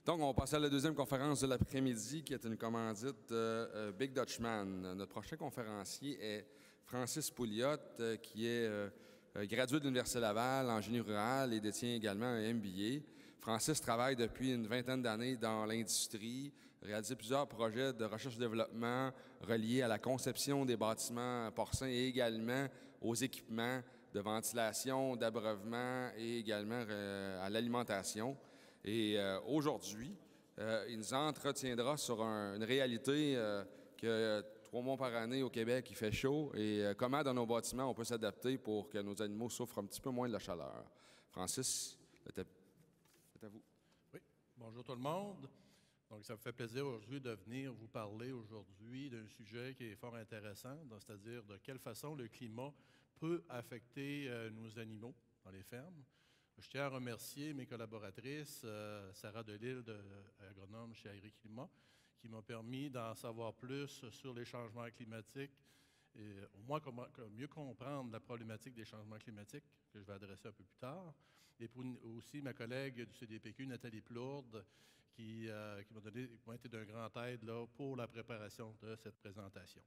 Donc, on va passer à la deuxième conférence de l'après-midi, qui est une commandite Big Dutchman. Notre prochain conférencier est Francis Pouliot, qui est gradué de l'Université Laval en génie rural et détient également un MBA. Francis travaille depuis une vingtaine d'années dans l'industrie, réalisé plusieurs projets de recherche-développement reliés à la conception des bâtiments porcins et également aux équipements de ventilation, d'abreuvement et également à l'alimentation. Et aujourd'hui, il nous entretiendra sur une réalité que 3 mois par année au Québec, il fait chaud et comment dans nos bâtiments on peut s'adapter pour que nos animaux souffrent un petit peu moins de la chaleur. Francis, c'est à vous. Oui, bonjour tout le monde. Donc, ça me fait plaisir aujourd'hui de venir vous parler aujourd'hui d'un sujet qui est fort intéressant, c'est-à-dire de quelle façon le climat peut affecter nos animaux dans les fermes. Je tiens à remercier mes collaboratrices, Sarah Delille, agronome chez Agri-Climat, qui m'a permis d'en savoir plus sur les changements climatiques et au moins mieux comprendre la problématique des changements climatiques, que je vais adresser un peu plus tard. Et pour aussi ma collègue du CDPQ, Nathalie Plourde, qui m'a été d'un grand aide là, pour la préparation de cette présentation.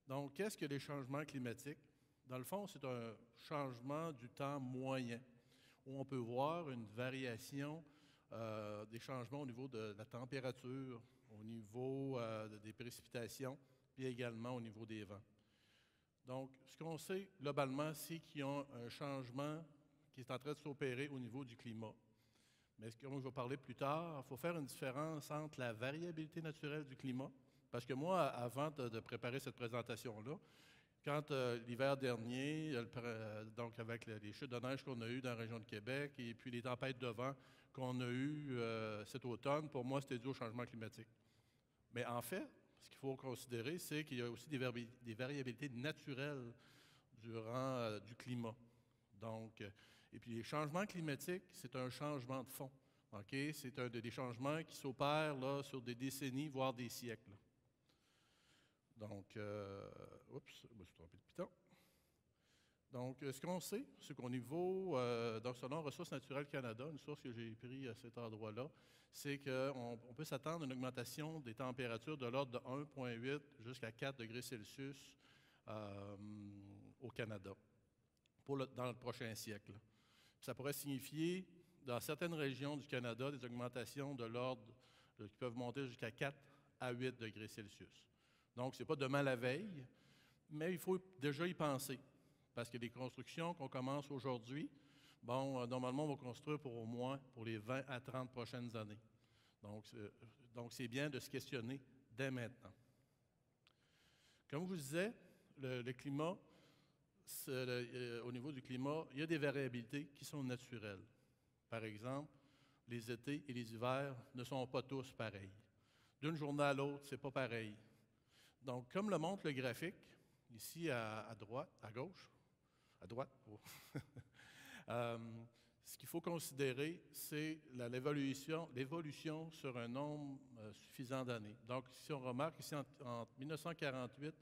Donc, qu'est-ce que les changements climatiques? Dans le fond, c'est un changement du temps moyen, où on peut voir une variation des changements au niveau de la température, au niveau des précipitations, puis également au niveau des vents. Donc, ce qu'on sait globalement, c'est qu'il y a un changement qui est en train de s'opérer au niveau du climat. Mais comme je vais parler plus tard, il faut faire une différence entre la variabilité naturelle du climat, parce que moi, avant de préparer cette présentation-là, quand l'hiver dernier, donc avec les chutes de neige qu'on a eues dans la région de Québec et puis les tempêtes de vent qu'on a eues cet automne, pour moi, c'était dû au changement climatique. Mais en fait, ce qu'il faut considérer, c'est qu'il y a aussi des variabilités naturelles durant du climat. Donc, et puis les changements climatiques, c'est un changement de fond. Okay? C'est des changements qui s'opèrent là, sur des décennies, voire des siècles. Donc, oups, je me suis trompé de piton. Donc, ce qu'on sait, c'est qu'au niveau, donc selon Ressources naturelles Canada, une source que j'ai prise à cet endroit-là, c'est qu'on peut s'attendre à une augmentation des températures de l'ordre de 1,8 jusqu'à 4 degrés Celsius au Canada dans le prochain siècle. Ça pourrait signifier, dans certaines régions du Canada, des augmentations de l'ordre qui peuvent monter jusqu'à 4 à 8 degrés Celsius. Donc, ce n'est pas demain la veille, mais il faut déjà y penser. Parce que les constructions qu'on commence aujourd'hui, bon, normalement, on va construire pour au moins pour les 20 à 30 prochaines années. Donc, c'est bien de se questionner dès maintenant. Comme je vous disais, le climat, au niveau du climat, il y a des variabilités qui sont naturelles. Par exemple, les étés et les hivers ne sont pas tous pareils. D'une journée à l'autre, ce n'est pas pareil. Donc, comme le montre le graphique, ici à droite, à gauche, à droite, oh. Ce qu'il faut considérer, c'est l'évolution sur un nombre suffisant d'années. Donc, si on remarque ici entre 1948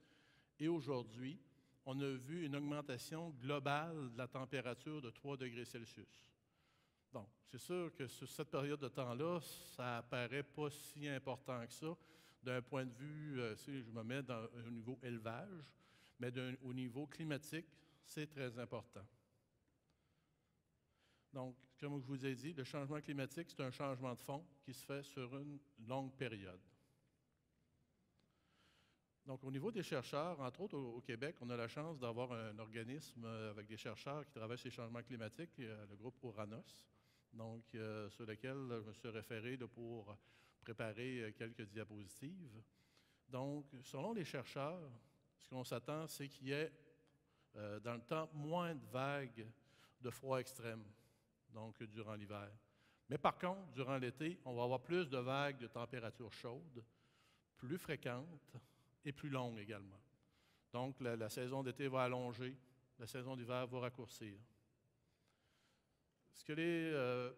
et aujourd'hui, on a vu une augmentation globale de la température de 3 degrés Celsius. Donc, c'est sûr que sur cette période de temps-là, ça apparaît pas si important que ça, d'un point de vue, si je me mets au niveau élevage, mais au niveau climatique, c'est très important. Donc, comme je vous ai dit, le changement climatique, c'est un changement de fond qui se fait sur une longue période. Donc, au niveau des chercheurs, entre autres au Québec, on a la chance d'avoir un organisme avec des chercheurs qui travaillent sur les changements climatiques, le groupe Oranos, donc sur lequel je me suis référé pour préparer quelques diapositives. Donc, selon les chercheurs, ce qu'on s'attend, c'est qu'il y ait, dans le temps, moins de vagues de froid extrême, donc durant l'hiver. Mais par contre, durant l'été, on va avoir plus de vagues de température chaude, plus fréquentes et plus longues également. Donc, la saison d'été va allonger, la saison d'hiver va raccourcir.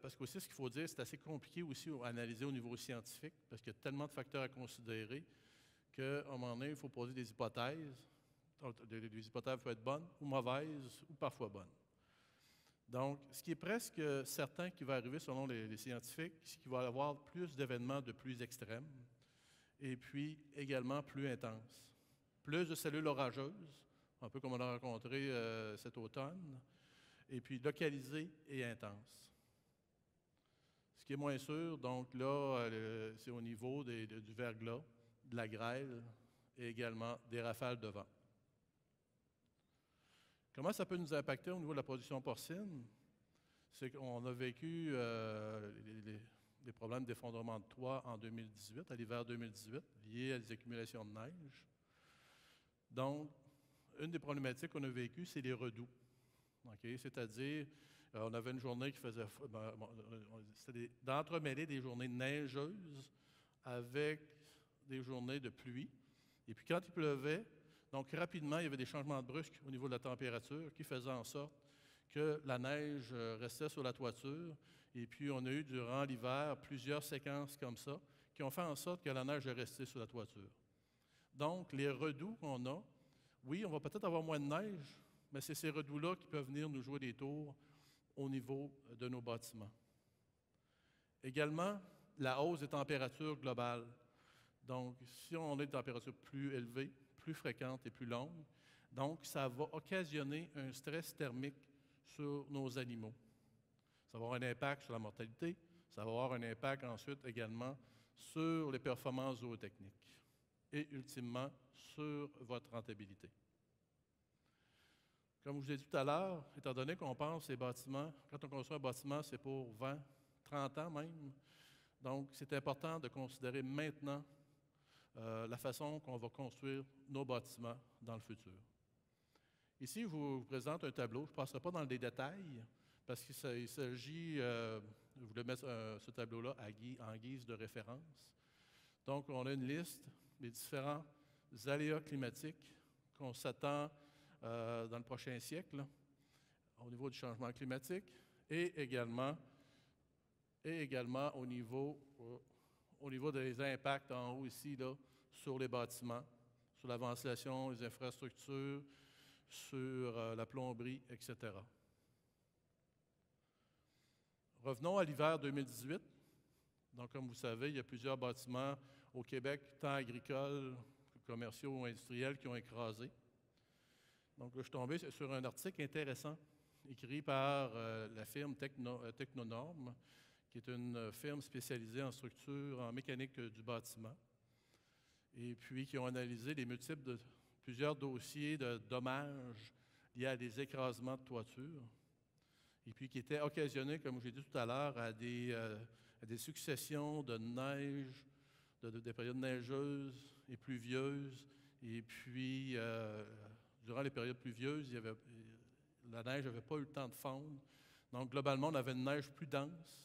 Parce qu'aussi, ce qu'il faut dire, c'est assez compliqué aussi à analyser au niveau scientifique, parce qu'il y a tellement de facteurs à considérer qu'à un moment donné, il faut poser des hypothèses. Les hypothèses peuvent être bonnes ou mauvaises, ou parfois bonnes. Donc, ce qui est presque certain qui va arriver selon les scientifiques, c'est qu'il va y avoir plus d'événements de pluie extrêmes et puis également plus intenses. Plus de cellules orageuses, un peu comme on a rencontré cet automne, et puis localisées et intenses. Ce qui est moins sûr, donc là, c'est au niveau du verglas, de la grêle et également des rafales de vent. Comment ça peut nous impacter au niveau de la production porcine? C'est qu'on a vécu des problèmes d'effondrement de toit en 2018, à l'hiver 2018, liés à des accumulations de neige. Donc, une des problématiques qu'on a vécues, c'est les redoux. Okay? C'est-à-dire, on avait une journée qui faisait... c'était d'entremêler des journées neigeuses avec des journées de pluie. Et puis quand il pleuvait, donc rapidement, il y avait des changements brusques au niveau de la température qui faisaient en sorte que la neige restait sur la toiture. Et puis on a eu durant l'hiver plusieurs séquences comme ça qui ont fait en sorte que la neige est restée sur la toiture. Donc les redoux qu'on a, oui, on va peut-être avoir moins de neige, mais c'est ces redoux-là qui peuvent venir nous jouer des tours au niveau de nos bâtiments. Également, la hausse des températures globales. Donc, si on a des températures plus élevées, plus fréquentes et plus longues, donc ça va occasionner un stress thermique sur nos animaux. Ça va avoir un impact sur la mortalité, ça va avoir un impact ensuite également sur les performances zootechniques et ultimement sur votre rentabilité. Comme je vous ai dit tout à l'heure, étant donné qu'on pense ces bâtiments, quand on construit un bâtiment, c'est pour 20, 30 ans même. Donc, c'est important de considérer maintenant la façon qu'on va construire nos bâtiments dans le futur. Ici, je vous présente un tableau. Je ne passerai pas dans les détails parce qu'il s'agit, je voulais mettre ce tableau-là en guise de référence. Donc, on a une liste des différents aléas climatiques qu'on s'attend dans le prochain siècle au niveau du changement climatique et également au niveau des impacts en haut ici là, sur les bâtiments, sur la ventilation, les infrastructures, sur la plomberie, etc. Revenons à l'hiver 2018. Donc, comme vous savez, il y a plusieurs bâtiments au Québec, tant agricoles, commerciaux ou industriels, qui ont écrasé. Donc, là, je suis tombé sur un article intéressant écrit par la firme Technonorme, qui est une firme spécialisée en structure, en mécanique du bâtiment, et puis qui ont analysé plusieurs dossiers de dommages liés à des écrasements de toiture, et puis qui étaient occasionnés, comme j'ai dit tout à l'heure, à des successions de neige, des périodes neigeuses et pluvieuses, et puis durant les périodes pluvieuses, la neige n'avait pas eu le temps de fondre. Donc, globalement, on avait une neige plus dense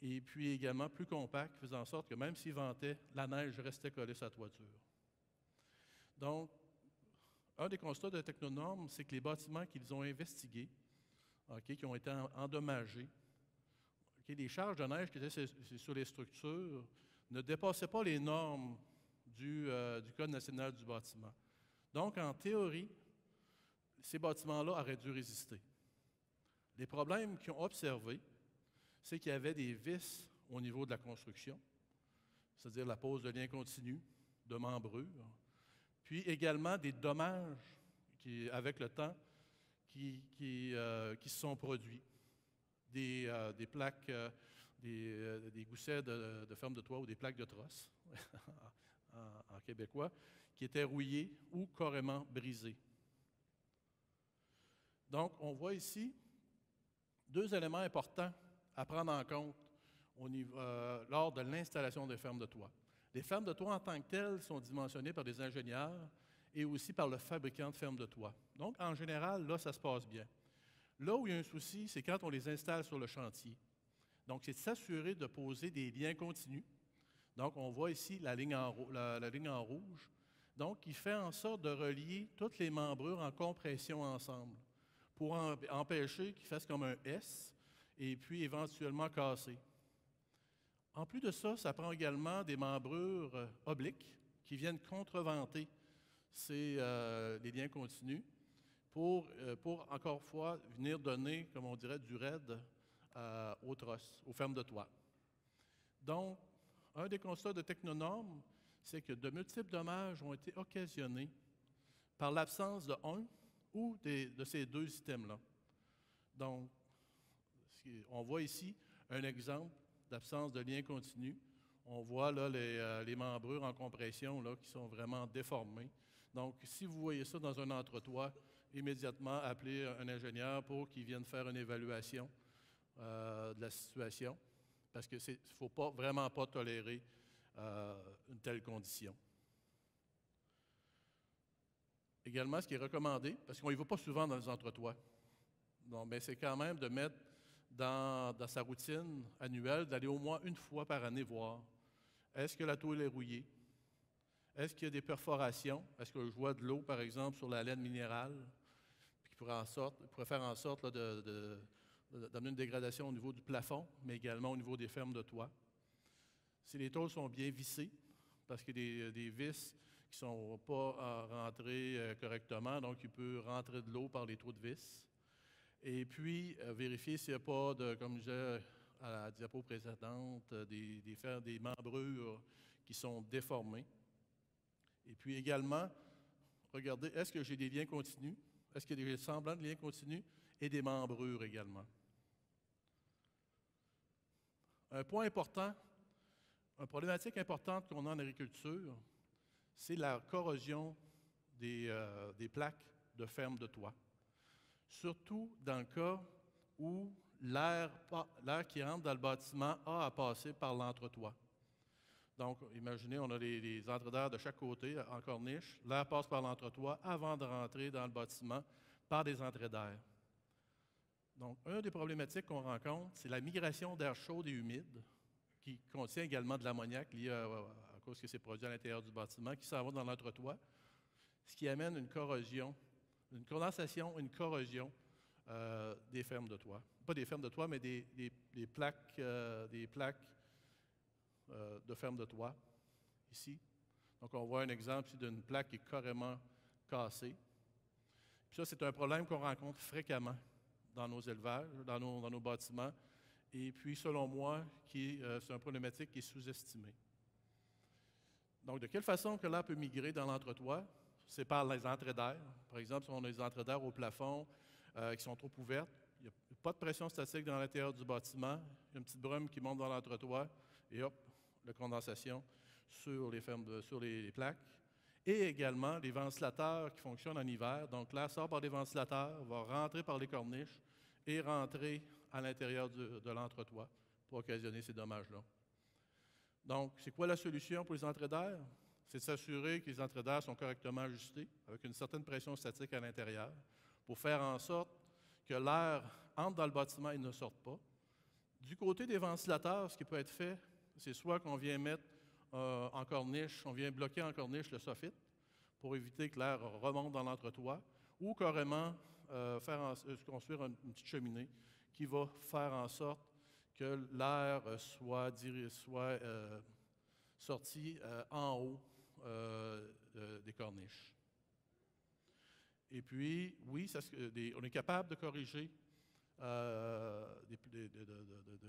et puis également plus compacte, faisant en sorte que même s'il ventait, la neige restait collée sur la toiture. Donc, un des constats de Technonorme, c'est que les bâtiments qu'ils ont investigués, qui ont été endommagés, les charges de neige qui étaient sur les structures ne dépassaient pas les normes du Code national du bâtiment. Donc, en théorie, ces bâtiments-là auraient dû résister. Les problèmes qu'ils ont observés, c'est qu'il y avait des vis au niveau de la construction, c'est-à-dire la pose de liens continus, de membrures, puis également des dommages avec le temps qui se sont produits. Des plaques, des goussets de ferme de toit ou des plaques de trosse, en québécois, qui étaient rouillées ou carrément brisées. Donc, on voit ici deux éléments importants à prendre en compte lors de l'installation des fermes de toit. Les fermes de toit en tant que telles sont dimensionnées par des ingénieurs et aussi par le fabricant de fermes de toit. Donc, en général, là, ça se passe bien. Là où il y a un souci, c'est quand on les installe sur le chantier. Donc, c'est de s'assurer de poser des liens continus. Donc, on voit ici la ligne en rouge, donc qui fait en sorte de relier toutes les membrures en compression ensemble pour empêcher qu'ils fassent comme un S et puis éventuellement casser. En plus de ça, ça prend également des membrures obliques qui viennent contreventer les liens continus. pour encore une fois, venir donner, comme on dirait, du raid aux trosses, aux fermes de toit. Donc, un des constats de Technonormes, c'est que de multiples dommages ont été occasionnés par l'absence de un ou de ces deux systèmes-là. Donc, on voit ici un exemple d'absence de lien continu. On voit là les membrures en compression là, qui sont vraiment déformées. Donc, si vous voyez ça dans un entretoit, immédiatement appelez un ingénieur pour qu'il vienne faire une évaluation de la situation, parce qu'il ne faut vraiment pas tolérer une telle condition. Également, ce qui est recommandé, parce qu'on n'y va pas souvent dans les entretoits, mais c'est quand même de mettre dans sa routine annuelle, d'aller au moins une fois par année voir. Est-ce que la tôle est rouillée? Est-ce qu'il y a des perforations? Est-ce que je vois de l'eau, par exemple, sur la laine minérale, qui pourrait faire en sorte là, d'amener une dégradation au niveau du plafond, mais également au niveau des fermes de toit? Si les tôles sont bien vissées, parce qu'il y a des vis qui ne sont pas rentrées correctement, donc il peut rentrer de l'eau par les trous de vis. Et puis, vérifier s'il n'y a pas, comme je disais à la diapo précédente, des membrures qui sont déformées. Et puis également, regardez, est-ce que j'ai des liens continus? Est-ce qu'il y a des semblants de liens continus? Et des membrures également. Un point important, une problématique importante qu'on a en agriculture, c'est la corrosion des plaques de ferme de toit. Surtout dans le cas où l'air qui entre dans le bâtiment a à passer par l'entretoit. Donc, imaginez, on a les entrées d'air de chaque côté, en corniche. L'air passe par l'entretoit avant de rentrer dans le bâtiment par des entrées d'air. Donc, une des problématiques qu'on rencontre, c'est la migration d'air chaud et humide, qui contient également de l'ammoniac lié à cause que c'est produit à l'intérieur du bâtiment, qui s'en va dans l'entretoit, ce qui amène une corrosion, une condensation, une corrosion des fermes de toit. Pas des fermes de toit, mais des plaques, de ferme de toit, ici. Donc, on voit un exemple ici d'une plaque qui est carrément cassée. Puis ça, c'est un problème qu'on rencontre fréquemment dans nos élevages, dans nos bâtiments. Et puis, selon moi, c'est une problématique qui est sous-estimée. Donc, de quelle façon que l'air peut migrer dans l'entretoit? C'est par les entrées d'air. Par exemple, si on a des entrées d'air au plafond qui sont trop ouvertes, il n'y a pas de pression statique dans l'intérieur du bâtiment, il y a une petite brume qui monte dans l'entretoit, et hop, la condensation sur les plaques. Et également, les ventilateurs qui fonctionnent en hiver. Donc, l'air sort par les ventilateurs, va rentrer par les corniches et rentrer à l'intérieur de l'entretoit pour occasionner ces dommages-là. Donc, c'est quoi la solution pour les entrées d'air? C'est de s'assurer que les entrées d'air sont correctement ajustées, avec une certaine pression statique à l'intérieur, pour faire en sorte que l'air entre dans le bâtiment et ne sorte pas. Du côté des ventilateurs, ce qui peut être fait, c'est soit qu'on vient mettre en corniche, on vient bloquer en corniche le soffit pour éviter que l'air remonte dans l'entretoit, ou carrément construire une petite cheminée qui va faire en sorte que l'air soit sorti en haut des corniches. Et puis, oui, on est capable de corriger, de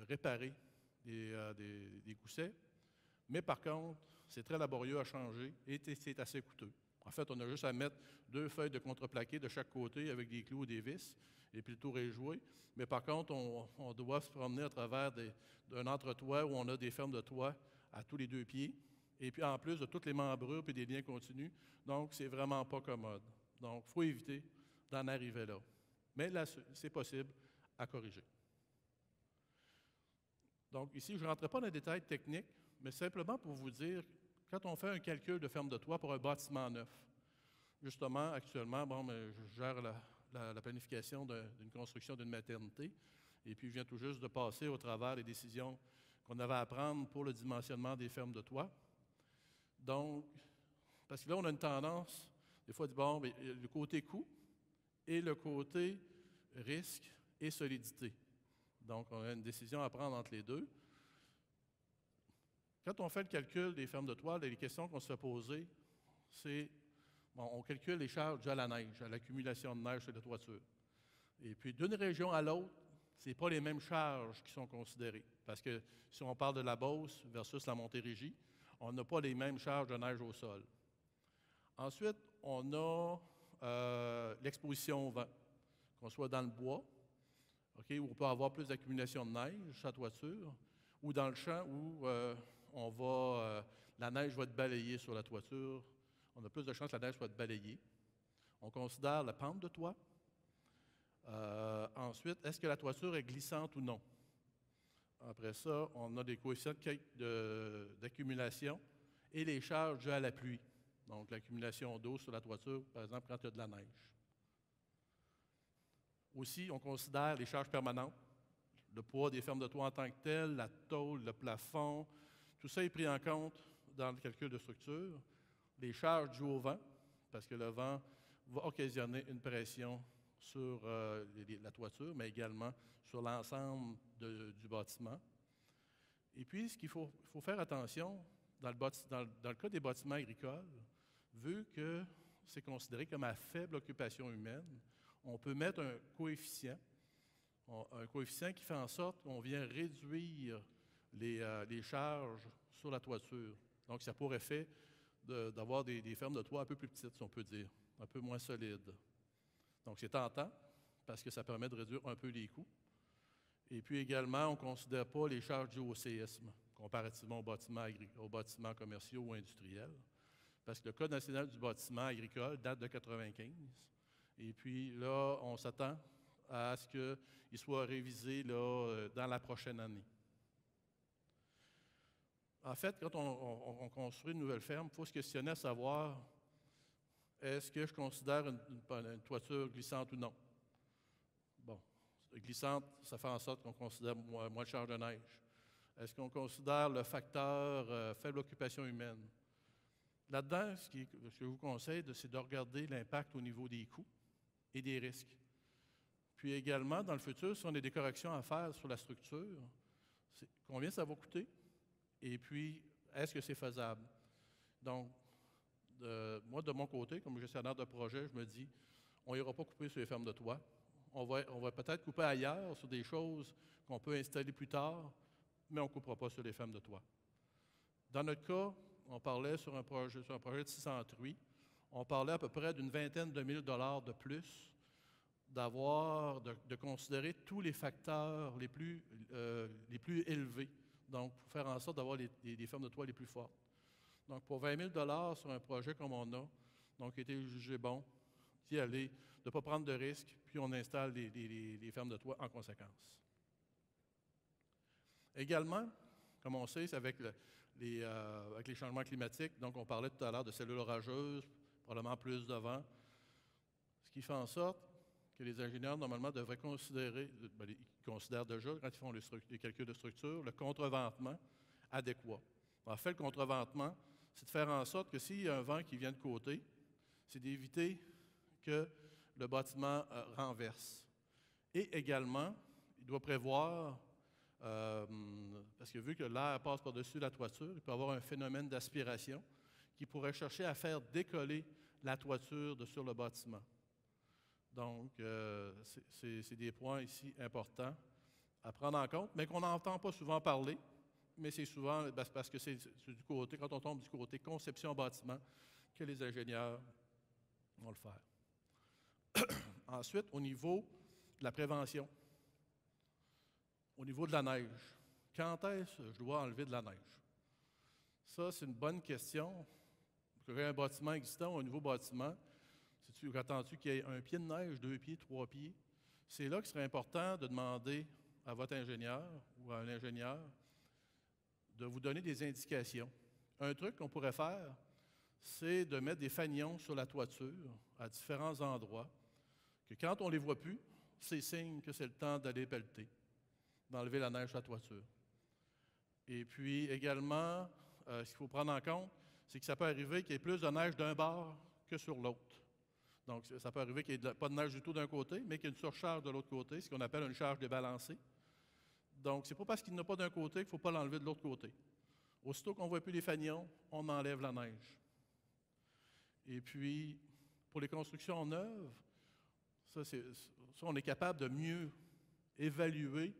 réparer des goussets, mais par contre, c'est très laborieux à changer et c'est assez coûteux. En fait, on a juste à mettre 2 feuilles de contreplaqué de chaque côté avec des clous ou des vis, et puis le tour est joué. Mais par contre, on doit se promener à travers d'un entretoit où on a des fermes de toit à tous les 2 pieds, et puis en plus de toutes les membrures et des liens continus. Donc, c'est vraiment pas commode. Donc, il faut éviter d'en arriver là. Mais là, c'est possible à corriger. Donc, ici, je ne rentrerai pas dans les détails techniques, mais simplement pour vous dire, quand on fait un calcul de ferme de toit pour un bâtiment neuf, justement, actuellement, je gère la planification d'une construction d'une maternité, et puis je viens tout juste de passer au travers des décisions qu'on avait à prendre pour le dimensionnement des fermes de toit. Donc, parce que là, on a une tendance, des fois, le côté coût et le côté risque et solidité. Donc, on a une décision à prendre entre les deux. Quand on fait le calcul des fermes de toit, les questions qu'on se fait poser, c'est bon, on calcule les charges dues à la neige, à l'accumulation de neige sur la toiture. Et puis, d'une région à l'autre, ce n'est pas les mêmes charges qui sont considérées. Parce que si on parle de la Beauce versus la Montérégie, on n'a pas les mêmes charges de neige au sol. Ensuite, on a l'exposition au vent, qu'on soit dans le bois, okay, où on peut avoir plus d'accumulation de neige sur la toiture, ou dans le champ où la neige va être balayée sur la toiture. On a plus de chances que la neige soit balayée. On considère la pente de toit. Ensuite, est-ce que la toiture est glissante ou non? Après ça, on a des coefficients d'accumulation et les charges dues à la pluie. Donc, l'accumulation d'eau sur la toiture, par exemple, quand il y a de la neige. Aussi, on considère les charges permanentes, le poids des fermes de toit en tant que tel, la tôle, le plafond. Tout ça est pris en compte dans le calcul de structure. Les charges dues au vent, parce que le vent va occasionner une pression sur la toiture, mais également sur l'ensemble du bâtiment. Et puis, ce qu'il faut faire attention, dans le cas des bâtiments agricoles, vu que c'est considéré comme à faible occupation humaine, on peut mettre un coefficient qui fait en sorte qu'on vient réduire les charges sur la toiture. Donc, ça a pour effet d'avoir des fermes de toit un peu plus petites, si on peut dire, un peu moins solides. Donc, c'est tentant parce que ça permet de réduire un peu les coûts. Et puis également, on ne considère pas les charges dues au séisme, comparativement aux bâtiments commerciaux ou industriels, parce que le Code national du bâtiment agricole date de 1995. Et puis là, on s'attend à ce qu'il soit révisé là, dans la prochaine année. En fait, quand on construit une nouvelle ferme, il faut se questionner à savoir, est-ce que je considère une toiture glissante ou non? Bon, glissante, ça fait en sorte qu'on considère moins de charge de neige. Est-ce qu'on considère le facteur faible occupation humaine? Là-dedans, ce que je vous conseille, c'est de regarder l'impact au niveau des coûts et des risques. Puis également, dans le futur, si on a des corrections à faire sur la structure, combien ça va coûter? Et puis, est-ce que c'est faisable? Donc, moi, de mon côté, comme gestionnaire de projet, je me dis, on n'ira pas couper sur les fermes de toit. On va peut-être couper ailleurs sur des choses qu'on peut installer plus tard, mais on ne coupera pas sur les fermes de toit. Dans notre cas, on parlait sur un projet de 600 truies, on parlait à peu près d'une vingtaine de mille dollars de plus de considérer tous les facteurs les plus élevés, donc pour faire en sorte d'avoir les fermes de toit les plus fortes. Donc, pour 20 000 sur un projet comme on a, donc, il a été jugé bon d'y aller, de ne pas prendre de risques, puis on installe les fermes de toit en conséquence. Également, comme on sait, c'est avec les changements climatiques, donc on parlait tout à l'heure de cellules orageuses, probablement plus de vent, ce qui fait en sorte que les ingénieurs, normalement, devraient considérer, ils considèrent déjà, quand ils font les calculs de structure, le contreventement adéquat. En fait, le contreventement, c'est de faire en sorte que s'il y a un vent qui vient de côté, c'est d'éviter que le bâtiment renverse. Et également, il doit prévoir, parce que vu que l'air passe par-dessus la toiture, il peut y avoir un phénomène d'aspiration qui pourrait chercher à faire décoller la toiture sur le bâtiment. Donc, c'est des points ici importants à prendre en compte, mais qu'on n'entend pas souvent parler. Mais c'est souvent parce que c'est du côté, quand on tombe du côté conception bâtiment, que les ingénieurs vont le faire. Ensuite, au niveau de la prévention, au niveau de la neige, quand est-ce que je dois enlever de la neige? Ça, c'est une bonne question. Pour un bâtiment existant ou un nouveau bâtiment, attends-tu qu'il y ait un pied de neige, 2 pieds, 3 pieds? C'est là qu'il serait important de demander à votre ingénieur ou à un ingénieur de vous donner des indications. Un truc qu'on pourrait faire, c'est de mettre des fanions sur la toiture à différents endroits, que quand on ne les voit plus, c'est signe que c'est le temps d'aller pelleter, d'enlever la neige sur la toiture. Et puis également, ce qu'il faut prendre en compte, c'est que ça peut arriver qu'il y ait plus de neige d'un bord que sur l'autre. Donc, ça peut arriver qu'il n'y ait pas de neige du tout d'un côté, mais qu'il y ait une surcharge de l'autre côté, ce qu'on appelle une charge débalancée. Donc, ce n'est pas parce qu'il n'y en a pas d'un côté qu'il ne faut pas l'enlever de l'autre côté. Aussitôt qu'on ne voit plus les fanions, on enlève la neige. Et puis, pour les constructions neuves, ça, on est capable de mieux évaluer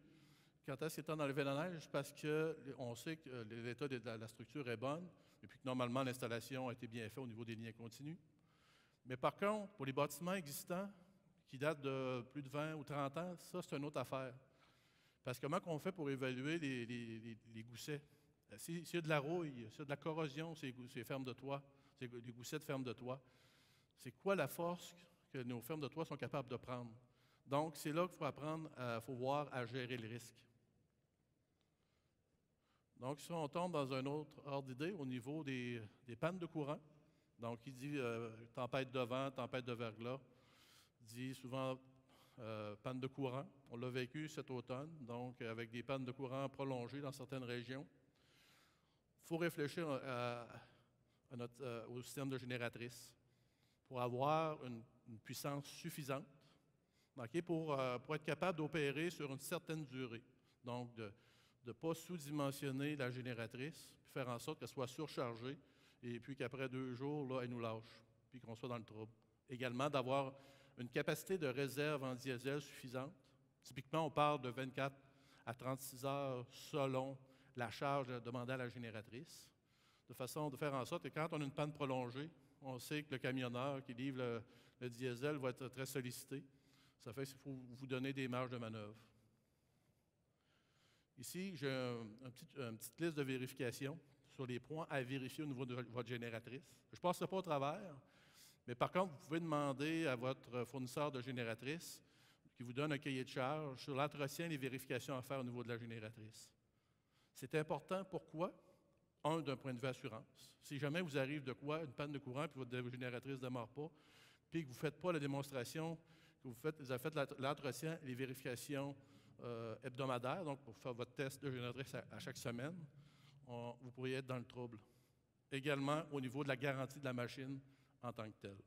quand est-ce qu'il est temps d'enlever la neige parce qu'on sait que l'état de la structure est bonne et puis que normalement l'installation a été bien faite au niveau des lignes continues. Mais par contre, pour les bâtiments existants qui datent de plus de 20 ou 30 ans, ça, c'est une autre affaire. Parce que comment on fait pour évaluer les goussets? S'il y a de la rouille, s'il y a de la corrosion, ces fermes de toit, les goussets de ferme de toit, c'est quoi la force que nos fermes de toit sont capables de prendre? Donc, c'est là qu'il faut apprendre, faut voir à gérer le risque. Donc, si on tombe dans un autre ordre d'idée au niveau des pannes de courant, donc il dit tempête de vent, tempête de verglas, dit souvent panne de courant. On l'a vécu cet automne, donc avec des pannes de courant prolongées dans certaines régions. Il faut réfléchir au système de génératrice pour avoir une puissance suffisante pour être capable d'opérer sur une certaine durée. Donc, de ne pas sous-dimensionner la génératrice, puis faire en sorte qu'elle soit surchargée, et puis qu'après 2 jours, là, elle nous lâche, puis qu'on soit dans le trouble. Également, d'avoir une capacité de réserve en diesel suffisante. Typiquement, on parle de 24 à 36 heures selon la charge demandée à la génératrice, de façon de faire en sorte que quand on a une panne prolongée, on sait que le camionneur qui livre le diesel va être très sollicité. Ça fait qu'il faut vous donner des marges de manœuvre. Ici, j'ai une petite liste de vérification sur les points à vérifier au niveau de votre génératrice. Je ne passerai pas au travers, mais par contre, vous pouvez demander à votre fournisseur de génératrice qui vous donne un cahier de charge sur l'entretien et les vérifications à faire au niveau de la génératrice. C'est important, pourquoi? D'un point de vue assurance. Si jamais vous arrive de quoi, une panne de courant, puis votre génératrice ne démarre pas, puis que vous ne faites pas la démonstration, que vous avez fait l'entretien et les vérifications hebdomadaires, donc pour faire votre test de génératrice à chaque semaine, vous pourriez être dans le trouble. Également au niveau de la garantie de la machine en tant que telle.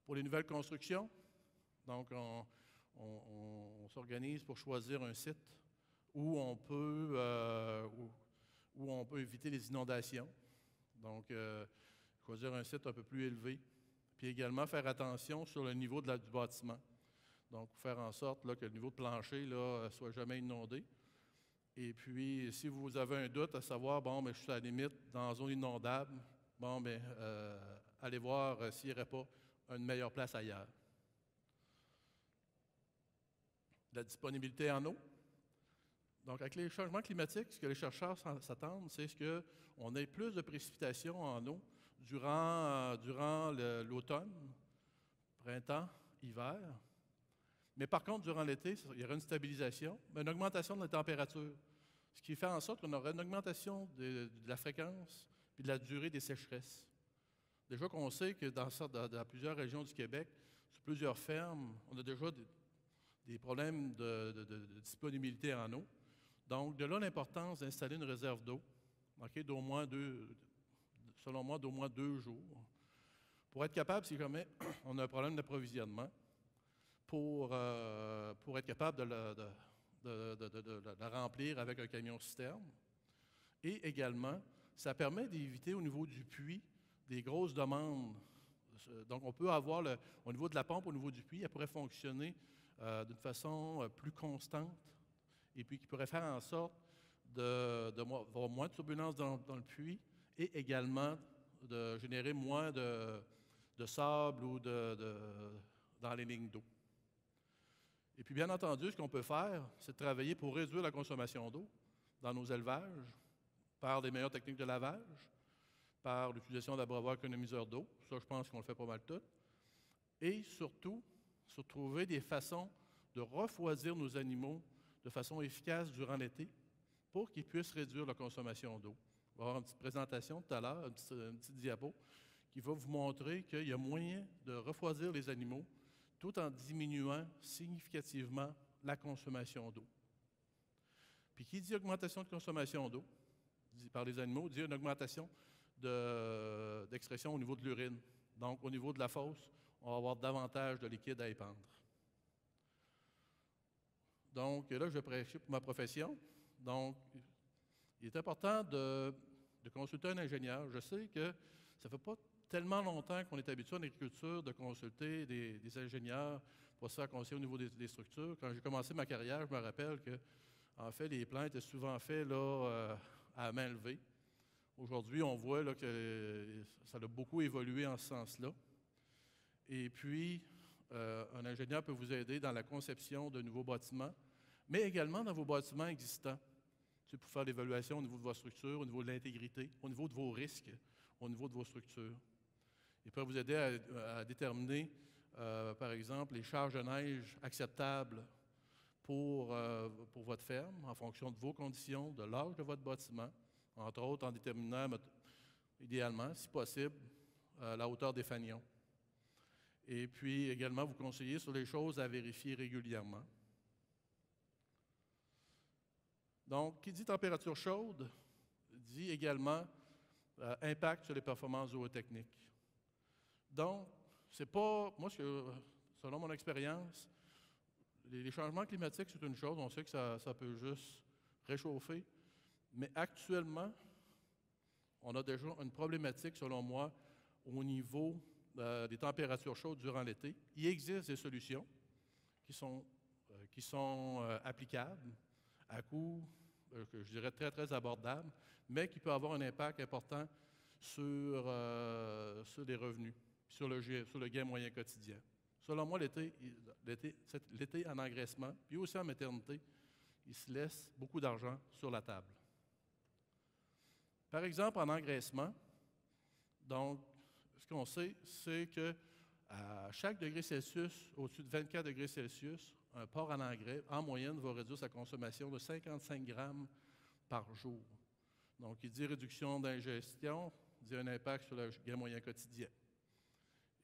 Pour les nouvelles constructions, donc on s'organise pour choisir un site où on peut éviter les inondations. Donc, choisir un site un peu plus élevé. Puis également faire attention sur le niveau du bâtiment. Donc, faire en sorte là, que le niveau de plancher ne soit jamais inondé. Et puis, si vous avez un doute à savoir, bon, mais je suis à la limite dans la zone inondable, bon, bien, allez voir s'il n'y aurait pas une meilleure place ailleurs. La disponibilité en eau. Donc, avec les changements climatiques, ce que les chercheurs s'attendent, c'est qu'on ait plus de précipitations en eau durant l'automne, printemps, hiver. Mais par contre, durant l'été, il y aura une stabilisation, mais une augmentation de la température, ce qui fait en sorte qu'on aura une augmentation de la fréquence et de la durée des sécheresses. Déjà qu'on sait que dans plusieurs régions du Québec, sur plusieurs fermes, on a déjà des problèmes de disponibilité en eau. Donc, de là l'importance d'installer une réserve d'eau, d'au moins selon moi, d'au moins 2 jours, pour être capable, si jamais on a un problème d'approvisionnement, pour être capable de la remplir avec un camion-citerne. Et également, ça permet d'éviter au niveau du puits des grosses demandes. Donc, on peut avoir, au niveau de la pompe, au niveau du puits, elle pourrait fonctionner d'une façon plus constante et puis qui pourrait faire en sorte d'avoir moins de turbulences dans le puits et également de générer moins de sable ou dans les lignes d'eau. Et puis, bien entendu, ce qu'on peut faire, c'est de travailler pour réduire la consommation d'eau dans nos élevages par des meilleures techniques de lavage, par l'utilisation d'abreuvoirs économiseurs d'eau. Ça, je pense qu'on le fait pas mal tout. Et surtout, sur trouver des façons de refroidir nos animaux de façon efficace durant l'été pour qu'ils puissent réduire leur consommation d'eau. On va avoir une petite présentation tout à l'heure, un petit diapo, qui va vous montrer qu'il y a moyen de refroidir les animaux tout en diminuant significativement la consommation d'eau. Puis qui dit augmentation de consommation d'eau, par les animaux, dit une augmentation d'excrétion au niveau de l'urine. Donc, au niveau de la fosse, on va avoir davantage de liquide à épandre. Donc, là, je vais prêcher pour ma profession. Donc, il est important de consulter un ingénieur. Je sais que ça ne fait pas tellement longtemps qu'on est habitué en agriculture de consulter des ingénieurs pour se faire conseiller au niveau des structures. Quand j'ai commencé ma carrière, je me rappelle que, en fait, les plans étaient souvent faits là, à main levée. Aujourd'hui, on voit là, que ça a beaucoup évolué en ce sens-là. Et puis, un ingénieur peut vous aider dans la conception de nouveaux bâtiments, mais également dans vos bâtiments existants. Pour faire l'évaluation au niveau de vos structures, au niveau de l'intégrité, au niveau de vos risques, au niveau de vos structures. Il peut vous aider à déterminer, par exemple, les charges de neige acceptables pour votre ferme, en fonction de vos conditions, de l'âge de votre bâtiment, entre autres en déterminant, idéalement, si possible, la hauteur des fanions. Et puis également vous conseiller sur les choses à vérifier régulièrement. Donc, qui dit température chaude, dit également impact sur les performances zootechniques. Donc, c'est pas, moi, selon mon expérience, les changements climatiques, c'est une chose, on sait que ça peut juste réchauffer, mais actuellement, on a déjà une problématique, selon moi, au niveau des températures chaudes durant l'été. Il existe des solutions qui sont applicables à coût, que je dirais très, très abordable, mais qui peut avoir un impact important sur les revenus, sur le gain moyen quotidien. Selon moi, l'été en engraissement, puis aussi en maternité, il se laisse beaucoup d'argent sur la table. Par exemple, en engraissement, donc, ce qu'on sait, c'est qu'à chaque degré Celsius, au-dessus de 24 degrés Celsius, un porc en engrais, en moyenne, va réduire sa consommation de 55 grammes par jour. Donc, il dit réduction d'ingestion, il dit un impact sur le gain moyen quotidien.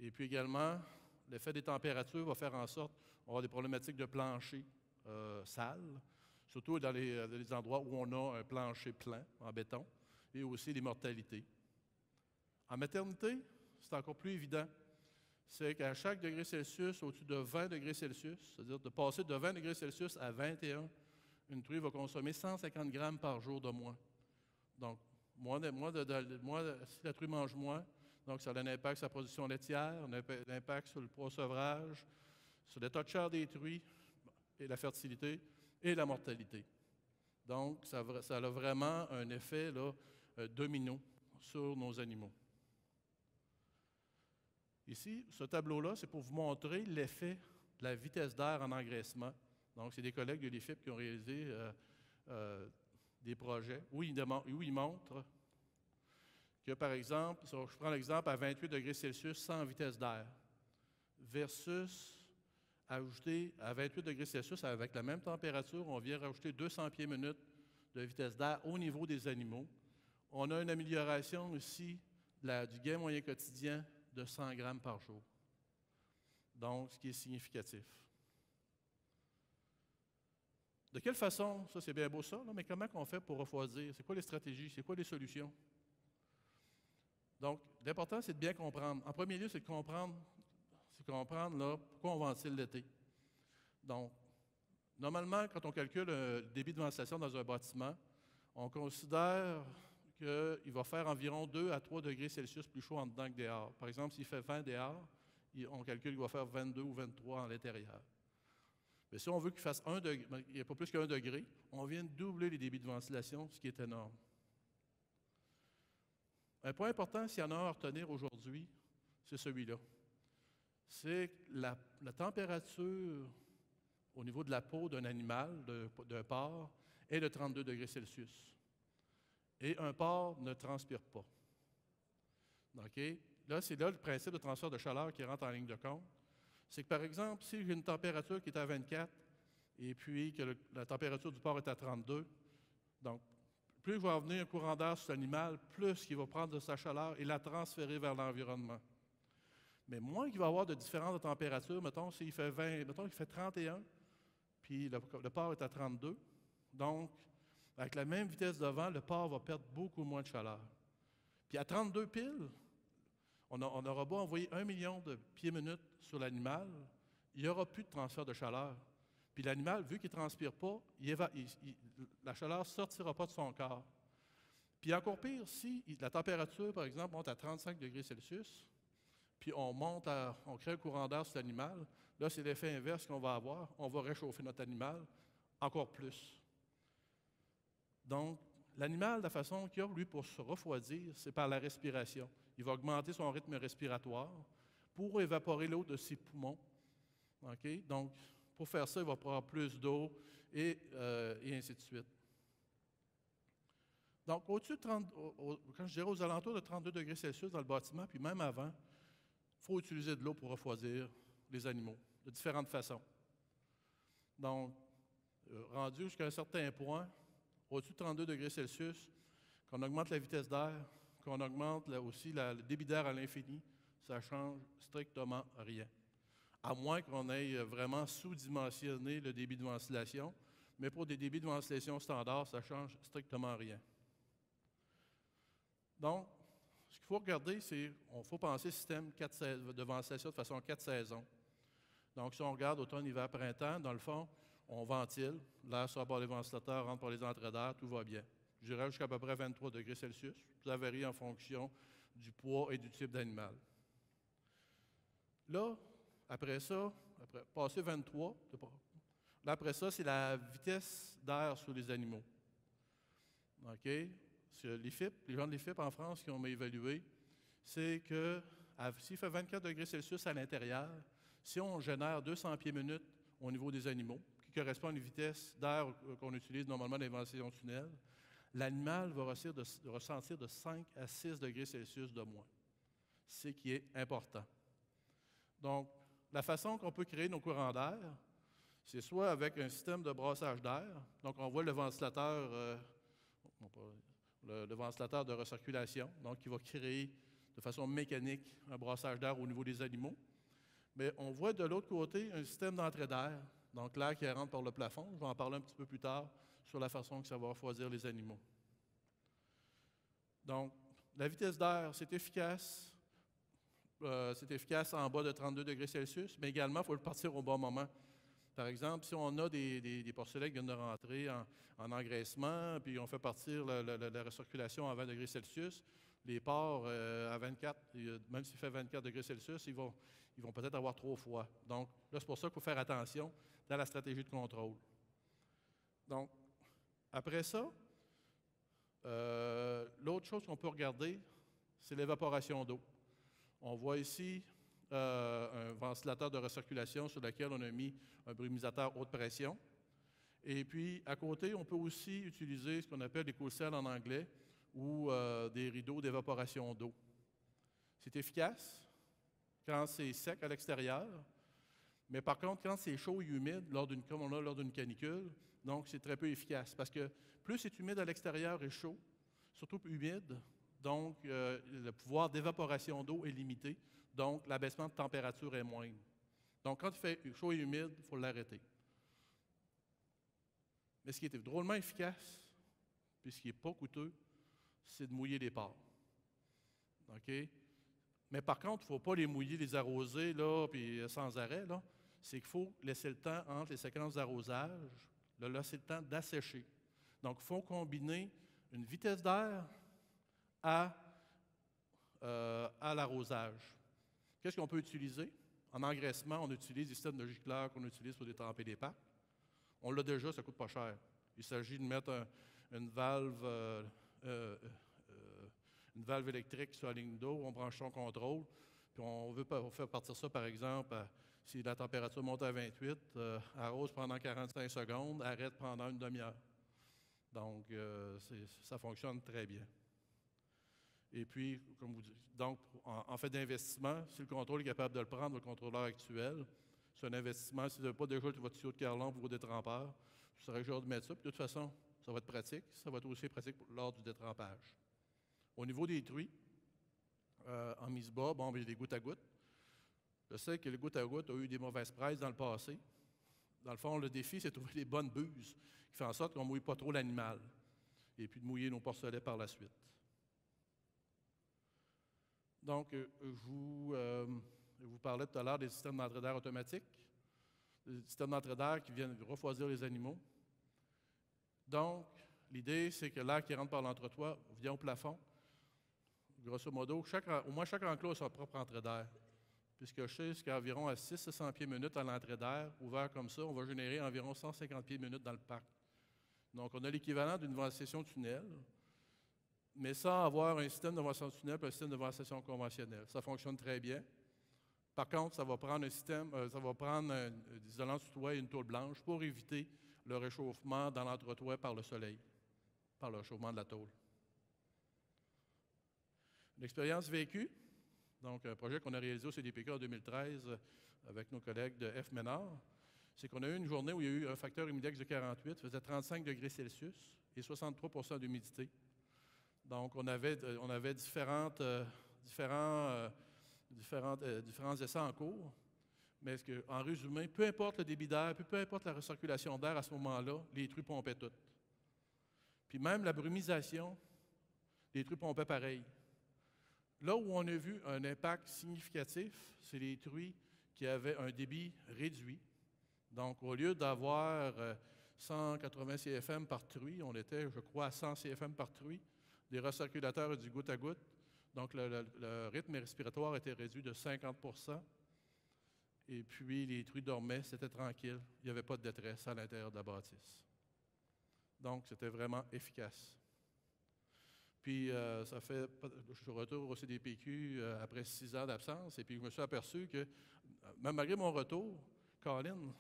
Et puis également, l'effet des températures va faire en sorte qu'on va avoir des problématiques de plancher sale, surtout dans les endroits où on a un plancher plein en béton, et aussi les mortalités. En maternité, c'est encore plus évident. C'est qu'à chaque degré Celsius, au-dessus de 20 degrés Celsius, c'est-à-dire de passer de 20 degrés Celsius à 21, une truie va consommer 150 grammes par jour de moins. Donc, si la truie mange moins, donc ça a un impact sur la production laitière, un impact sur le poids sevrage, sur l'état de chair des truies, et la fertilité et la mortalité. Donc, ça a vraiment un effet là, domino sur nos animaux. Ici, ce tableau-là, c'est pour vous montrer l'effet de la vitesse d'air en engraissement. Donc, c'est des collègues de l'IFIP qui ont réalisé des projets où ils montrent que, par exemple, je prends l'exemple à 28 degrés Celsius sans vitesse d'air, versus ajouter à 28 degrés Celsius, avec la même température, on vient rajouter 200 pieds minutes de vitesse d'air au niveau des animaux. On a une amélioration aussi du gain moyen quotidien de 100 grammes par jour. Donc, ce qui est significatif. De quelle façon, ça c'est bien beau ça, là, mais comment on fait pour refroidir? C'est quoi les stratégies? C'est quoi les solutions? Donc, l'important, c'est de bien comprendre. En premier lieu, c'est de comprendre là, pourquoi on ventile l'été. Donc, normalement, quand on calcule le débit de ventilation dans un bâtiment, on considère qu'il va faire environ 2 à 3 degrés Celsius plus chaud en dedans que dehors. Par exemple, s'il fait 20 dehors, on calcule qu'il va faire 22 ou 23 à l'intérieur. Mais si on veut qu'il fasse 1 degré, il n'y a pas plus qu'1 degré, on vient de doubler les débits de ventilation, ce qui est énorme. Un point important, s'il y en a un à retenir aujourd'hui, c'est celui-là. C'est la température au niveau de la peau d'un animal, d'un porc, est de 32 degrés Celsius. Et un porc ne transpire pas. OK? Là, c'est là le principe de transfert de chaleur qui rentre en ligne de compte. C'est que, par exemple, si j'ai une température qui est à 24 et puis que la température du porc est à 32, donc, plus il va venir un courant d'air sur l'animal, plus il va prendre de sa chaleur et la transférer vers l'environnement. Mais moins qu'il va y avoir de différence de température, mettons, s'il fait 20, mettons qu'il fait 31, puis le porc est à 32, donc, avec la même vitesse de vent, le porc va perdre beaucoup moins de chaleur. Puis à 32 piles, on aura beau envoyer 1 million de pieds minutes sur l'animal, il n'y aura plus de transfert de chaleur. Puis l'animal, vu qu'il ne transpire pas, la chaleur ne sortira pas de son corps. Puis encore pire, si la température, par exemple, monte à 35 degrés Celsius, puis on crée un courant d'air sur l'animal, là, c'est l'effet inverse qu'on va avoir. On va réchauffer notre animal encore plus. Donc, l'animal, la façon qu'il a, lui, pour se refroidir, c'est par la respiration. Il va augmenter son rythme respiratoire pour évaporer l'eau de ses poumons. Okay? Donc, pour faire ça, il va prendre plus d'eau et ainsi de suite. Donc, au-dessus de 30, quand je dirais aux alentours de 32 degrés Celsius dans le bâtiment, puis même avant, il faut utiliser de l'eau pour refroidir les animaux, de différentes façons. Donc, rendu jusqu'à un certain point, au-dessus de 32 degrés Celsius, qu'on augmente la vitesse d'air, qu'on augmente aussi le débit d'air à l'infini, ça ne change strictement rien. À moins qu'on ait vraiment sous-dimensionné le débit de ventilation, mais pour des débits de ventilation standards, ça ne change strictement rien. Donc, ce qu'il faut regarder, c'est qu'il faut penser système de ventilation de façon 4 saisons. Donc, si on regarde automne, hiver, printemps, dans le fond, on ventile, l'air sort par les ventilateurs, rentre par les entrées d'air, tout va bien. Je dirais jusqu'à peu près 23 degrés Celsius. Ça varie en fonction du poids et du type d'animal. Là, après ça, passer 23, là, après ça, c'est la vitesse d'air sur les animaux. OK? Les gens de l'IFIP en France qui ont évalué, c'est que s'il fait 24 degrés Celsius à l'intérieur, si on génère 200 pieds minutes au niveau des animaux, qui correspond à une vitesse d'air qu'on utilise normalement dans les ventilations tunnels, l'animal va ressentir de 5 à 6 degrés Celsius de moins. C'est qui est important. Donc, la façon qu'on peut créer nos courants d'air, c'est soit avec un système de brassage d'air. Donc, on voit le ventilateur, le ventilateur de recirculation, donc qui va créer de façon mécanique un brassage d'air au niveau des animaux. Mais on voit de l'autre côté un système d'entrée d'air, donc l'air qui rentre par le plafond. Je vais en parler un petit peu plus tard sur la façon que ça va refroidir les animaux. Donc, la vitesse d'air, c'est efficace. C'est efficace en bas de 32 degrés Celsius, mais également, il faut le partir au bon moment. Par exemple, si on a des porcelets qui viennent de rentrer en engraissement, puis on fait partir la recirculation à 20 degrés Celsius, les porcs à 24, même s'il fait 24 degrés Celsius, ils vont peut-être avoir trop froid. Donc, là, c'est pour ça qu'il faut faire attention dans la stratégie de contrôle. Donc, après ça, l'autre chose qu'on peut regarder, c'est l'évaporation d'eau. On voit ici un ventilateur de recirculation sur lequel on a mis un brumisateur haute pression. Et puis, à côté, on peut aussi utiliser ce qu'on appelle des cool cells en anglais ou des rideaux d'évaporation d'eau. C'est efficace quand c'est sec à l'extérieur, mais par contre, quand c'est chaud et humide, comme on a lors d'une canicule, donc c'est très peu efficace parce que plus c'est humide à l'extérieur et chaud, surtout humide, donc le pouvoir d'évaporation d'eau est limité, donc l'abaissement de température est moindre. Donc quand il fait chaud et humide, il faut l'arrêter. Mais ce qui est drôlement efficace, puis ce qui n'est pas coûteux, c'est de mouiller les porcs. OK? Mais par contre, il ne faut pas les mouiller, les arroser, là, puis sans arrêt, là. C'est qu'il faut laisser le temps entre les séquences d'arrosage, là, laisser le temps d'assécher. Donc, il faut combiner une vitesse d'air à l'arrosage. Qu'est-ce qu'on peut utiliser? En engraissement, on utilise des systèmes de gicleurs qu'on utilise pour détremper des packs. On l'a déjà, ça ne coûte pas cher. Il s'agit de mettre une valve électrique sur la ligne d'eau, on branche son contrôle, puis on veut faire partir ça, par exemple, si la température monte à 28, arrose pendant 45 secondes, arrête pendant une demi-heure. Donc, ça fonctionne très bien. Et puis, comme vous dites, donc, en fait d'investissement, si le contrôle est capable de le prendre, le contrôleur actuel, c'est un investissement. Si vous n'avez pas déjà votre tuyau de Carlon pour vos détrempeurs, je serais genre de mettre ça. Puis de toute façon, ça va être pratique. Ça va être aussi pratique lors du détrempage. Au niveau des truies, en mise-bas, bon, il y a des gouttes à gouttes. Je sais que les gouttes à gouttes ont eu des mauvaises presses dans le passé. Dans le fond, le défi, c'est de trouver les bonnes buses qui font en sorte qu'on ne mouille pas trop l'animal. Et puis de mouiller nos porcelets par la suite. Donc, je vous parlais tout à l'heure des systèmes d'entrée d'air automatiques, des systèmes d'entrée d'air qui viennent refroidir les animaux. Donc, l'idée, c'est que l'air qui rentre par l'entretoit vient au plafond. Grosso modo, au moins chaque enclos a son propre entrée d'air. Puisque je sais qu'environ à 600 pieds minutes à l'entrée d'air, ouvert comme ça, on va générer environ 150 pieds minutes dans le parc. Donc, on a l'équivalent d'une ventilation tunnel, mais sans avoir un système de ventilation tunnel et un système de ventilation conventionnel. Ça fonctionne très bien. Par contre, ça va prendre des isolants sous toit et une tôle blanche pour éviter le réchauffement dans l'entretoit par le soleil, par le réchauffement de la tôle. L'expérience vécue, donc un projet qu'on a réalisé au CDPQ en 2013 avec nos collègues de F. Ménard, c'est qu'on a eu une journée où il y a eu un facteur humidex de 48, faisait 35 degrés Celsius et 63 d'humidité. Donc, on avait différents essais en cours. Mais en résumé, peu importe le débit d'air, peu importe la recirculation d'air à ce moment-là, les truies pompaient toutes. Puis même la brumisation, les truies pompaient pareil. Là où on a vu un impact significatif, c'est les truies qui avaient un débit réduit. Donc, au lieu d'avoir 180 CFM par truie, on était, je crois, à 100 CFM par truie, des recirculateurs du goutte à goutte. Donc, le rythme respiratoire était réduit de 50 %. Et puis, les truies dormaient, c'était tranquille. Il n'y avait pas de détresse à l'intérieur de la bâtisse. Donc, c'était vraiment efficace. Puis, je suis retour au CDPQ après 6 ans d'absence, et puis je me suis aperçu que, même malgré mon retour, Colin,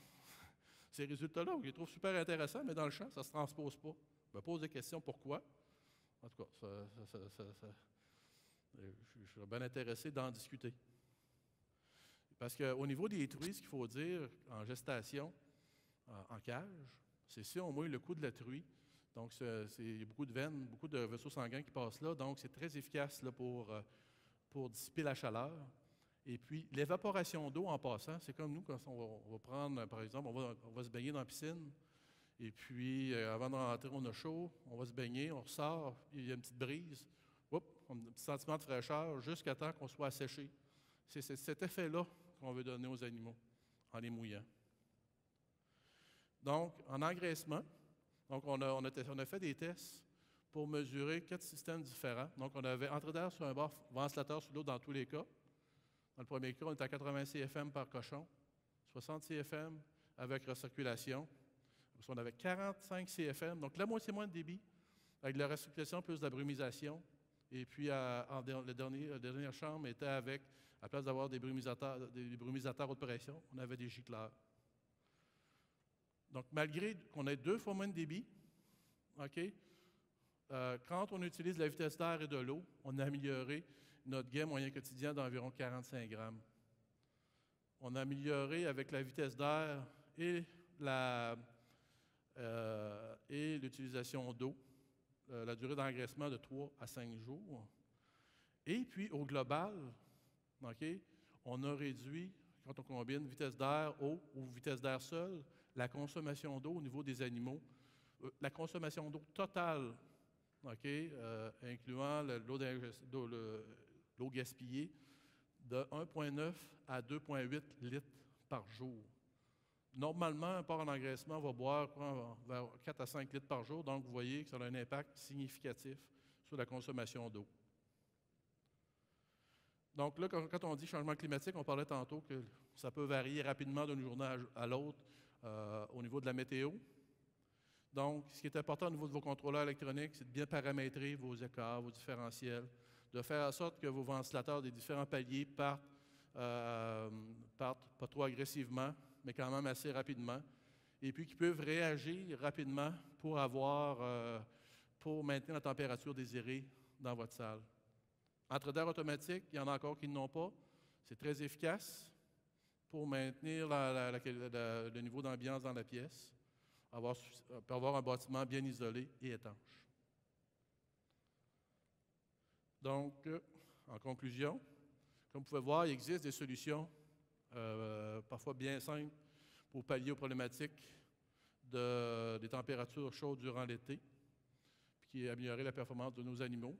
ces résultats-là, je les trouve super intéressants, mais dans le champ, ça ne se transpose pas. Je me pose des questions, pourquoi? En tout cas, je serais bien intéressé d'en discuter. Parce qu'au niveau des truies, ce qu'il faut dire en gestation, en cage, c'est si on mouille le cou de la truie. Donc, il y a beaucoup de veines, beaucoup de vaisseaux sanguins qui passent là. Donc, c'est très efficace là, pour dissiper la chaleur. Et puis, l'évaporation d'eau en passant, c'est comme nous, quand on va prendre, par exemple, on va se baigner dans la piscine. Et puis, avant de rentrer, on a chaud, on va se baigner, on ressort, puis il y a une petite brise. On a un petit sentiment de fraîcheur jusqu'à temps qu'on soit asséché. C'est cet effet-là qu'on veut donner aux animaux en les mouillant. Donc, en engraissement, donc on a fait des tests pour mesurer 4 systèmes différents. Donc, on avait entrée d'air sur un bord, ventilateur sous l'eau dans tous les cas. Dans le premier cas, on était à 80 CFM par cochon, 60 CFM avec recirculation. On avait 45 CFM, donc la moitié moins de débit, avec la recirculation plus la brumisation. Et puis, la dernière chambre était avec, à la place d'avoir des brumisateurs haute pression, on avait des gicleurs. Donc, malgré qu'on ait 2 fois moins de débit, quand on utilise la vitesse d'air et de l'eau, on a amélioré notre gain moyen quotidien d'environ 45 grammes. On a amélioré avec la vitesse d'air et l'utilisation d'eau, la durée d'engraissement de 3 à 5 jours. Et puis, au global, on a réduit, quand on combine vitesse d'air, eau ou vitesse d'air seule, la consommation d'eau au niveau des animaux. La consommation d'eau totale, incluant l'eau gaspillée, de 1,9 à 2,8 litres par jour. Normalement, un porc en engraissement va boire vers 4 à 5 litres par jour, donc vous voyez que ça a un impact significatif sur la consommation d'eau. Donc là, quand on dit changement climatique, on parlait tantôt que ça peut varier rapidement d'une journée à l'autre au niveau de la météo. Donc, ce qui est important au niveau de vos contrôleurs électroniques, c'est de bien paramétrer vos écarts, vos différentiels, de faire en sorte que vos ventilateurs des différents paliers partent pas trop agressivement, mais quand même assez rapidement, et puis qui peuvent réagir rapidement pour maintenir la température désirée dans votre salle. Entrée d'air automatique, il y en a encore qui n'ont pas. C'est très efficace pour maintenir le niveau d'ambiance dans la pièce, avoir un bâtiment bien isolé et étanche. Donc, en conclusion, comme vous pouvez voir, il existe des solutions parfois bien simples pour pallier aux problématiques des températures chaudes durant l'été, puis qui améliorer la performance de nos animaux.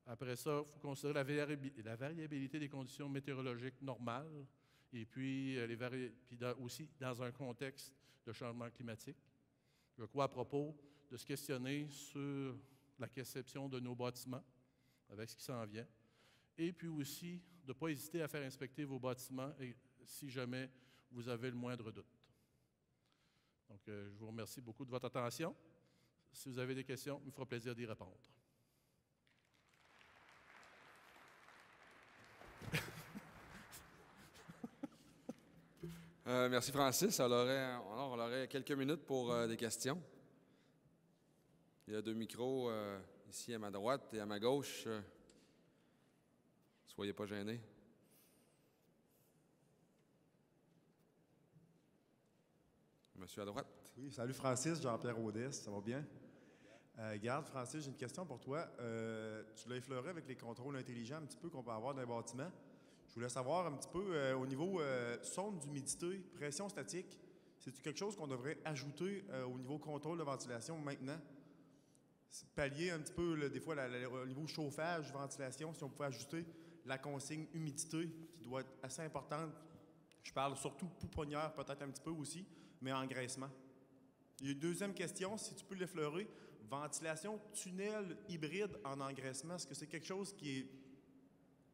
Après ça, il faut considérer la variabilité des conditions météorologiques normales et puis, aussi dans un contexte de changement climatique. Je crois à propos de se questionner sur la conception de nos bâtiments, avec ce qui s'en vient, et puis aussi de ne pas hésiter à faire inspecter vos bâtiments si jamais vous avez le moindre doute. Donc, je vous remercie beaucoup de votre attention. Si vous avez des questions, il me fera plaisir d'y répondre. Merci, Francis. On aurait quelques minutes pour des questions. Il y a 2 micros ici à ma droite et à ma gauche. Soyez pas gênés. Monsieur à droite. Oui, salut Francis, Jean-Pierre Audès, ça va bien? Garde, Francis, j'ai une question pour toi. Tu l'as effleuré avec les contrôles intelligents un petit peu qu'on peut avoir dans les bâtiments. Je voulais savoir un petit peu au niveau sonde d'humidité, pression statique, c'est-tu quelque chose qu'on devrait ajouter au niveau contrôle de ventilation maintenant? Pallier un petit peu, des fois, au niveau chauffage, ventilation, si on pouvait ajouter la consigne humidité, qui doit être assez importante. Je parle surtout pouponnière, peut-être un petit peu aussi, mais engraissement. Il y a une deuxième question, si tu peux l'effleurer. Ventilation tunnel hybride en engraissement, est-ce que c'est quelque chose qui est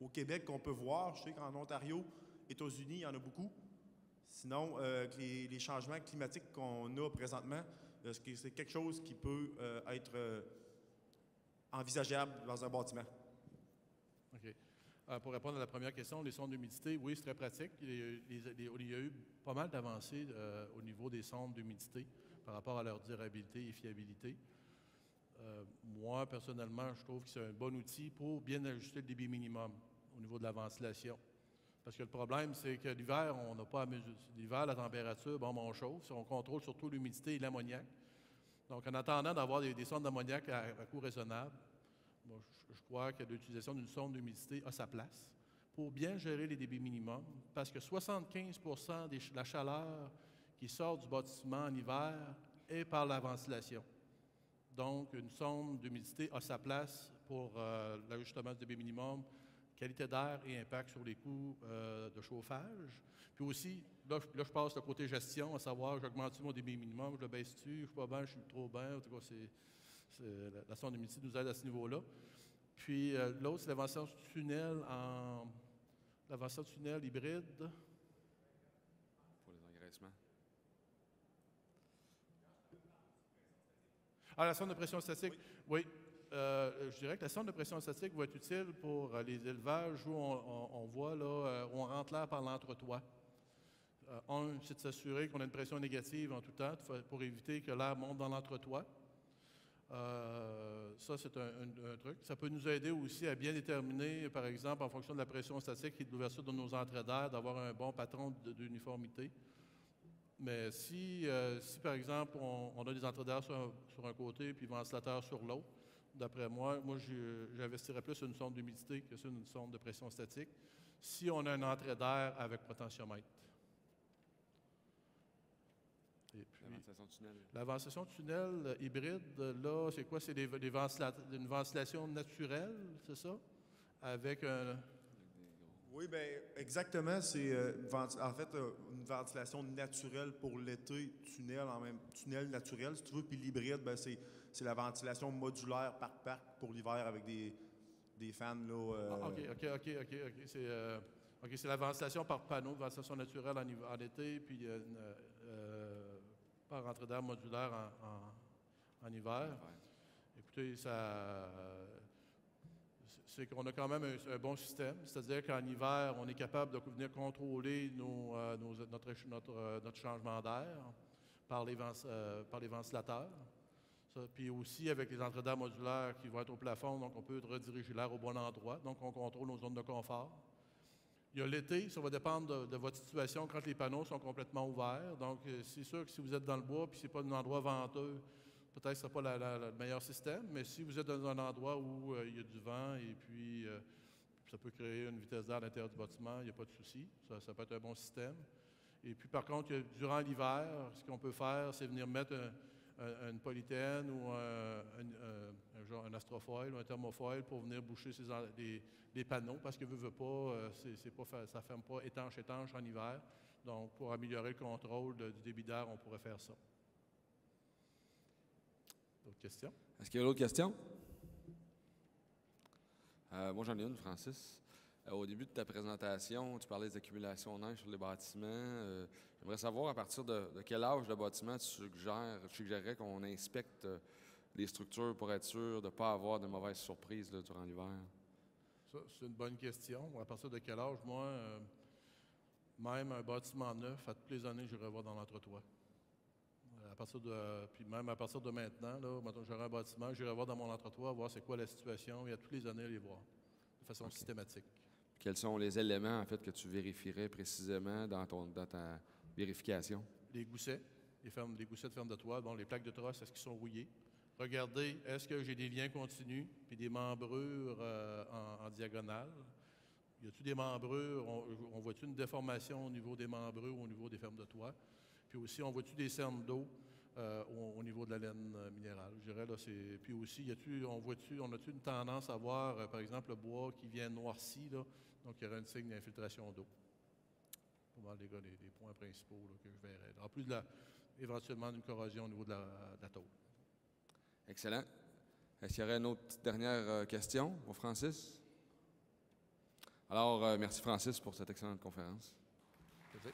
au Québec qu'on peut voir? Je sais qu'en Ontario, États-Unis, il y en a beaucoup. Sinon, les changements climatiques qu'on a présentement, est-ce que c'est quelque chose qui peut être envisageable dans un bâtiment? OK. Pour répondre à la première question, les sondes d'humidité, oui, c'est très pratique. Il y a eu pas mal d'avancées au niveau des sondes d'humidité par rapport à leur durabilité et fiabilité. Moi, personnellement, je trouve que c'est un bon outil pour bien ajuster le débit minimum au niveau de la ventilation. Parce que le problème, c'est que l'hiver, on n'a pas à mesurer. L'hiver, la température, bon, on chauffe. On contrôle surtout l'humidité et l'ammoniac. Donc, en attendant d'avoir des sondes d'ammoniac à coût raisonnable, bon, je crois que l'utilisation d'une sonde d'humidité a sa place pour bien gérer les débits minimums, parce que 75 de la chaleur qui sort du bâtiment en hiver est par la ventilation. Donc, une sonde d'humidité a sa place pour l'ajustement du débit minimum, qualité d'air et impact sur les coûts de chauffage. Puis aussi, là, je passe le côté gestion, à savoir, j'augmente-tu mon débit minimum, je le baisse-tu, je ne suis pas bien, je suis trop bien. En tout cas, la sonde d'humidité nous aide à ce niveau-là. Puis l'autre, c'est la ventilation tunnel hybride. Pour les engraissements. Ah, la sonde de pression statique, oui. Je dirais que la sonde de pression statique va être utile pour les élevages où on voit, là, où on rentre l'air par l'entretoit. C'est de s'assurer qu'on a une pression négative en tout temps pour éviter que l'air monte dans l'entretoit. Ça, c'est un truc. Ça peut nous aider aussi à bien déterminer, par exemple, en fonction de la pression statique et de l'ouverture de nos entrées d'air, d'avoir un bon patron d'uniformité. Mais si par exemple, on a des entrées d'air sur un côté puis ventilateur sur l'autre, d'après moi, j'investirais plus sur une sonde d'humidité que sur une sonde de pression statique, si on a une entrée d'air avec potentiomètre. Et puis, la ventilation tunnel. La ventilation tunnel hybride, là, c'est quoi? C'est une ventilation naturelle, c'est ça? Avec un... Oui, bien, exactement. C'est en fait une ventilation naturelle pour l'été, tunnel naturel, si tu veux. Puis l'hybride, ben, c'est la ventilation modulaire par parc pour l'hiver avec des fans. Là, OK, c'est la ventilation par panneau, ventilation naturelle en été, puis par entrée d'air modulaire en hiver. Écoutez, c'est qu'on a quand même un bon système, c'est-à-dire qu'en hiver, on est capable de venir contrôler notre changement d'air par les ventilateurs. Puis aussi avec les entrées d'air modulaires qui vont être au plafond, donc on peut rediriger l'air au bon endroit, donc on contrôle nos zones de confort. Il y a l'été, ça va dépendre de votre situation quand les panneaux sont complètement ouverts. Donc, c'est sûr que si vous êtes dans le bois puis ce n'est pas un endroit venteux, peut-être que ce ne sera pas le meilleur système. Mais si vous êtes dans un endroit où il y a du vent et puis ça peut créer une vitesse d'air à l'intérieur du bâtiment, il n'y a pas de souci. Ça peut être un bon système. Et puis, par contre, durant l'hiver, ce qu'on peut faire, c'est venir mettre une polythène ou un astrofoil ou un thermofoil pour venir boucher les panneaux parce que veut pas, ça ne ferme pas étanche en hiver. Donc, pour améliorer le contrôle du débit d'air, on pourrait faire ça. D'autres questions? Est-ce qu'il y a d'autres questions? Moi, j'en ai une, Francis. Au début de ta présentation, tu parlais des accumulations de neige sur les bâtiments. J'aimerais savoir à partir de quel âge de bâtiment tu suggérerais qu'on inspecte les structures pour être sûr de ne pas avoir de mauvaises surprises là, durant l'hiver? Ça, c'est une bonne question. À partir de quel âge? Moi, même un bâtiment neuf, à toutes les années, j'irai voir dans l'entretoit. Puis même à partir de maintenant, là, maintenant j'aurai un bâtiment, j'irai voir dans mon entretoit, voir c'est quoi la situation, et à toutes les années, aller voir, de façon systématique. Quels sont les éléments, en fait, que tu vérifierais précisément dans ta vérification? Les goussets, les goussets de ferme de toit, bon, les plaques de trosse, est-ce qu'ils sont rouillés? Regardez, est-ce que j'ai des liens continus, puis des membrures en diagonale? Y a-t-il des membrures? On voit-tu une déformation au niveau des membrures, au niveau des fermes de toit? Puis aussi, on voit-tu des cernes d'eau au niveau de la laine minérale? Je dirais, là, puis aussi, on a-tu une tendance à voir, par exemple, le bois qui vient noirci, là, donc il y aurait un signe d'infiltration d'eau. Pour voir les points principaux là, que je verrais. En plus éventuellement d'une corrosion au niveau de la tôle. Excellent. Est-ce qu'il y aurait une autre petite dernière question pour Francis? Alors, merci Francis pour cette excellente conférence. Plaisir.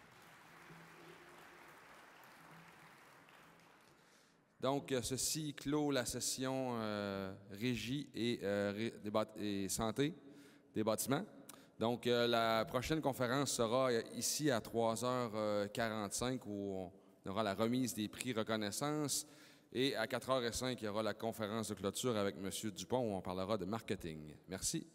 Donc, ceci clôt la session régie et santé des bâtiments. Donc, la prochaine conférence sera ici à 3h45 où on aura la remise des prix reconnaissance. Et à 4h05, il y aura la conférence de clôture avec M. Dupont où on parlera de marketing. Merci.